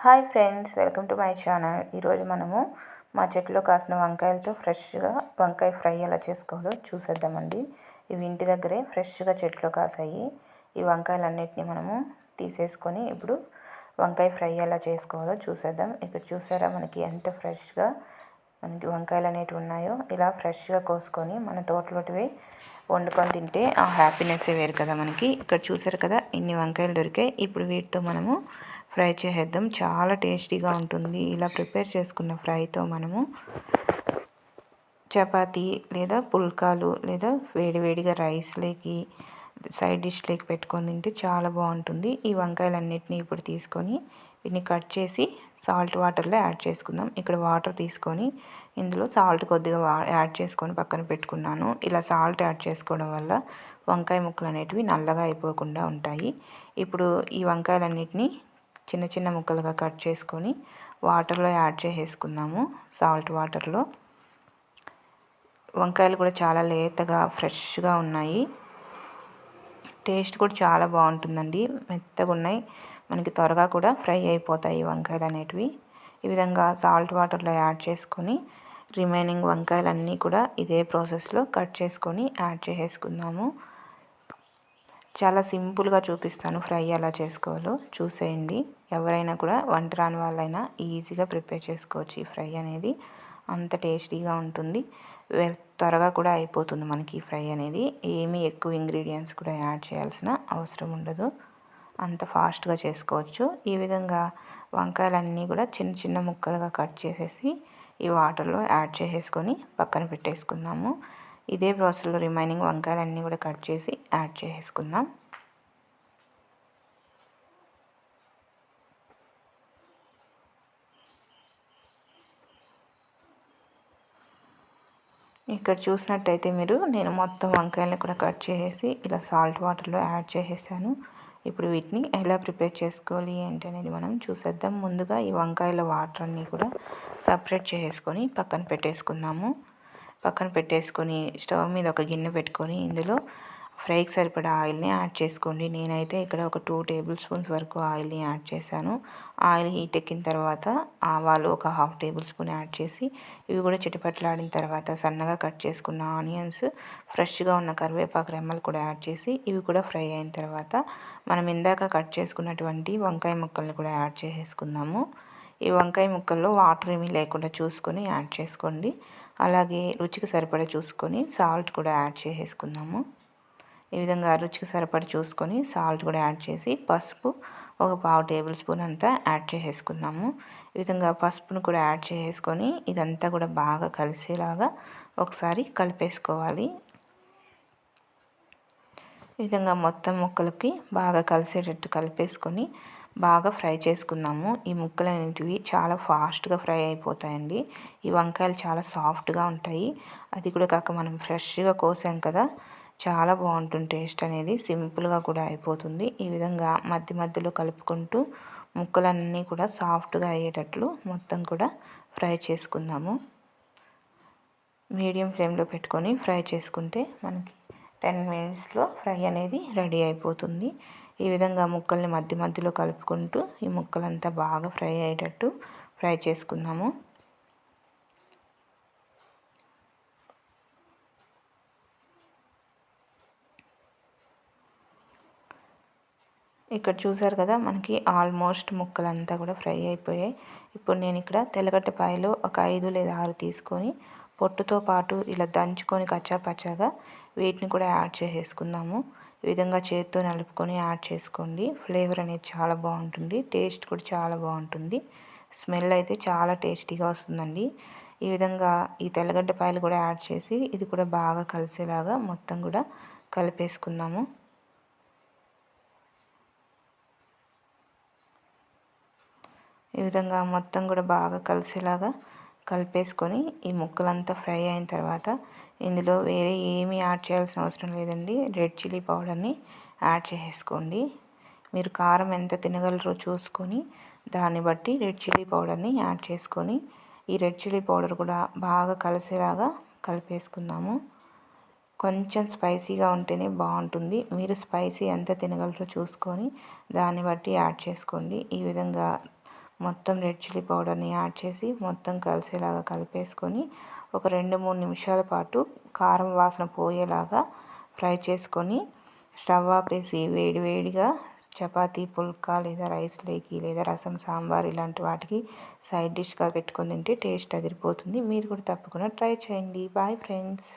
Hi friends, welcome to my channel. ఈరోజు మనము మా చెట్లో కాసిన వంకాయలతో ఫ్రెష్గా వంకాయ ఫ్రై ఎలా చేసుకోవాలో చూసేద్దామండి. ఇవి ఇంటి దగ్గరే ఫ్రెష్గా చెట్లో కాసాయి. ఈ వంకాయలన్నిటిని మనము తీసేసుకొని ఇప్పుడు వంకాయ ఫ్రై ఎలా చేసుకోవాలో చూసేద్దాం. ఇక్కడ చూసారా మనకి ఎంత ఫ్రెష్గా మనకి వంకాయలు అనేటివి ఉన్నాయో. ఇలా ఫ్రెష్గా కోసుకొని మన తోటలోటివి వండుకొని తింటే ఆ హ్యాపీనెస్ వేరు కదా మనకి. ఇక్కడ చూసారు కదా ఇన్ని వంకాయలు దొరికాయి. ఇప్పుడు వీటితో మనము ఫ్రై చేసేద్దాం. చాలా టేస్టీగా ఉంటుంది. ఇలా ప్రిపేర్ చేసుకున్న ఫ్రైతో మనము చపాతీ లేదా పుల్కాలు లేదా వేడివేడిగా రైస్లోకి సైడ్ డిష్లోకి పెట్టుకొని తింటే చాలా బాగుంటుంది. ఈ వంకాయలన్నిటిని ఇప్పుడు తీసుకొని వీటిని కట్ చేసి సాల్ట్ వాటర్లో యాడ్ చేసుకుందాం. ఇక్కడ వాటర్ తీసుకొని ఇందులో సాల్ట్ కొద్దిగా యాడ్ చేసుకొని పక్కన పెట్టుకున్నాను. ఇలా సాల్ట్ యాడ్ చేసుకోవడం వల్ల వంకాయ ముక్కలు అనేటివి నల్లగా అయిపోకుండా ఉంటాయి. ఇప్పుడు ఈ వంకాయలన్నిటిని చిన్న చిన్న ముక్కలుగా కట్ చేసుకొని వాటర్లో యాడ్ చేసేసుకుందాము. సాల్ట్ వాటర్లో వంకాయలు కూడా చాలా లేతగా ఫ్రెష్గా ఉన్నాయి. టేస్ట్ కూడా చాలా బాగుంటుందండి. మెత్తగా ఉన్నాయి, మనకి త్వరగా కూడా ఫ్రై అయిపోతాయి వంకాయలు అనేటివి. ఈ విధంగా సాల్ట్ వాటర్లో యాడ్ చేసుకొని రిమైనింగ్ వంకాయలన్నీ కూడా ఇదే ప్రాసెస్లో కట్ చేసుకొని యాడ్ చేసేసుకుందాము. చాలా సింపుల్గా చూపిస్తాను ఫ్రై ఎలా చేసుకోవాలో చూసేయండి. ఎవరైనా కూడా వంట రాని వాళ్ళైనా ఈజీగా ప్రిపేర్ చేసుకోవచ్చు. ఈ ఫ్రై అనేది అంత టేస్టీగా ఉంటుంది. త్వరగా కూడా అయిపోతుంది మనకి ఈ ఫ్రై అనేది. ఏమీ ఎక్కువ ఇంగ్రీడియంట్స్ కూడా యాడ్ చేయాల్సిన అవసరం ఉండదు. అంత ఫాస్ట్గా చేసుకోవచ్చు. ఈ విధంగా వంకాయలన్నీ కూడా చిన్న చిన్న ముక్కలుగా కట్ చేసేసి ఈ వాటర్లో యాడ్ చేసేసుకొని పక్కన పెట్టేసుకుందాము. ఇదే ప్రాసెస్లో రిమైనింగ్ వంకాయలన్నీ కూడా కట్ చేసి యాడ్ చేసేసుకుందాం. ఇక్కడ చూసినట్టయితే నేను మొత్తం వంకాయలను కూడా కట్ చేసేసి ఇలా సాల్ట్ వాటర్లో యాడ్ చేసేసాను. ఇప్పుడు వీటిని ఎలా ప్రిపేర్ చేసుకోవాలి ఏంటి అనేది మనం చూసేద్దాం. ముందుగా ఈ వంకాయల వాటర్ అన్నీ కూడా సపరేట్ చేసేసుకొని పక్కన పెట్టేసుకుందాము. పక్కన పెట్టేసుకొని స్టవ్ మీద ఒక గిన్నె పెట్టుకొని ఇందులో ఫ్రైకి సరిపడా ఆయిల్ని యాడ్ చేసుకోండి. నేనైతే ఇక్కడ ఒక 2 టేబుల్ స్పూన్స్ వరకు ఆయిల్ని యాడ్ చేశాను. ఆయిల్ హీట్ ఎక్కిన తర్వాత ఆవాలు ఒక 1/2 టేబుల్ స్పూన్ యాడ్ చేసి ఇవి కూడా చిటపట్లాడిన తర్వాత సన్నగా కట్ చేసుకున్న ఆనియన్స్, ఫ్రెష్గా ఉన్న కరివేపాకు రెమ్మలు కూడా యాడ్ చేసి ఇవి కూడా ఫ్రై అయిన తర్వాత మనం ఇందాక కట్ చేసుకున్నటువంటి వంకాయ ముక్కల్ని కూడా యాడ్ చేసేసుకుందాము. ఈ వంకాయ ముక్కల్లో వాటర్ ఏమీ లేకుండా చూసుకొని యాడ్ చేసుకోండి. అలాగే రుచికి సరిపడా చూసుకొని సాల్ట్ కూడా యాడ్ చేసేసుకుందాము. ఈ విధంగా రుచికి సరిపడా చూసుకొని సాల్ట్ కూడా యాడ్ చేసి పసుపు ఒక 1/2 టేబుల్ స్పూన్ అంతా యాడ్ చేసేసుకుందాము. ఈ విధంగా పసుపును కూడా యాడ్ చేసేసుకొని ఇదంతా కూడా బాగా కలిసేలాగా ఒకసారి కలిపేసుకోవాలి. ఈ విధంగా మొత్తం ముక్కలకి బాగా కలిసేటట్టు కలిపేసుకొని బాగా ఫ్రై చేసుకుందాము. ఈ ముక్కలు అనేటివి చాలా ఫాస్ట్గా ఫ్రై అయిపోతాయండి. ఈ వంకాయలు చాలా సాఫ్ట్గా ఉంటాయి. అది కూడా కాక మనం ఫ్రెష్గా కోసాం కదా, చాలా బాగుంటుంది. టేస్ట్ అనేది సింపుల్గా కూడా అయిపోతుంది. ఈ విధంగా మధ్య మధ్యలో కలుపుకుంటూ ముక్కలన్నీ కూడా సాఫ్ట్గా అయ్యేటట్లు మొత్తం కూడా ఫ్రై చేసుకుందాము. మీడియం ఫ్లేమ్లో పెట్టుకొని ఫ్రై చేసుకుంటే మనకి 10 మినిట్స్లో ఫ్రై అనేది రెడీ అయిపోతుంది. ఈ విధంగా ముక్కల్ని మధ్య మధ్యలో కలుపుకుంటూ ఈ ముక్కలంతా బాగా ఫ్రై అయ్యేటట్టు ఫ్రై చేసుకుందాము. ఇక్కడ చూసారు కదా మనకి ఆల్మోస్ట్ ముక్కలంతా కూడా ఫ్రై అయిపోయాయి. ఇప్పుడు నేను ఇక్కడ తెల్లగడ్డపాయలు ఒక 5 లేదా 6 తీసుకొని పొట్టుతో పాటు ఇలా దంచుకొని కచ్చాపచ్చాగా వీటిని కూడా యాడ్ చేసేసుకుందాము. ఈ విధంగా చేతితో నలుపుకొని యాడ్ చేసుకోండి. ఫ్లేవర్ అనేది చాలా బాగుంటుంది. టేస్ట్ కూడా చాలా బాగుంటుంది. స్మెల్ అయితే చాలా టేస్టీగా వస్తుందండి. ఈ విధంగా ఈ తెల్లగడ్డపాయలు కూడా యాడ్ చేసి ఇది కూడా బాగా కలిసేలాగా మొత్తం కూడా కలిపేసుకుందాము. ఈ విధంగా మొత్తం కూడా బాగా కలిసేలాగా కలిపేసుకొని ఈ ముక్కలంతా ఫ్రై అయిన తర్వాత ఇందులో వేరే ఏమీ యాడ్ చేయాల్సిన అవసరం లేదండి. రెడ్ చిల్లీ పౌడర్ని యాడ్ చేసేసుకోండి. మీరు కారం ఎంత తినగలరో చూసుకొని దాన్ని బట్టి రెడ్ చిల్లీ పౌడర్ని యాడ్ చేసుకొని ఈ రెడ్ చిల్లీ పౌడర్ కూడా బాగా కలిసేలాగా కలిపేసుకుందాము. కొంచెం స్పైసీగా ఉంటేనే బాగుంటుంది. మీరు స్పైసీ ఎంత తినగలరో చూసుకొని దాన్ని బట్టి యాడ్ చేసుకోండి. ఈ విధంగా మొత్తం రెడ్ చిల్లీ పౌడర్ని యాడ్ చేసి మొత్తం కలిసేలాగా కలిపేసుకొని ఒక 2-3 నిమిషాల పాటు కారం వాసన పోయేలాగా ఫ్రై చేసుకొని స్టవ్ ఆపేసి వేడివేడిగా చపాతీ, పుల్కా లేదా రైస్లోకి లేదా రసం, సాంబార్ ఇలాంటి వాటికి సైడ్ డిష్గా పెట్టుకొని తింటే టేస్ట్ అదిరిపోతుంది. మీరు కూడా తప్పకుండా ట్రై చేయండి. Bye friends.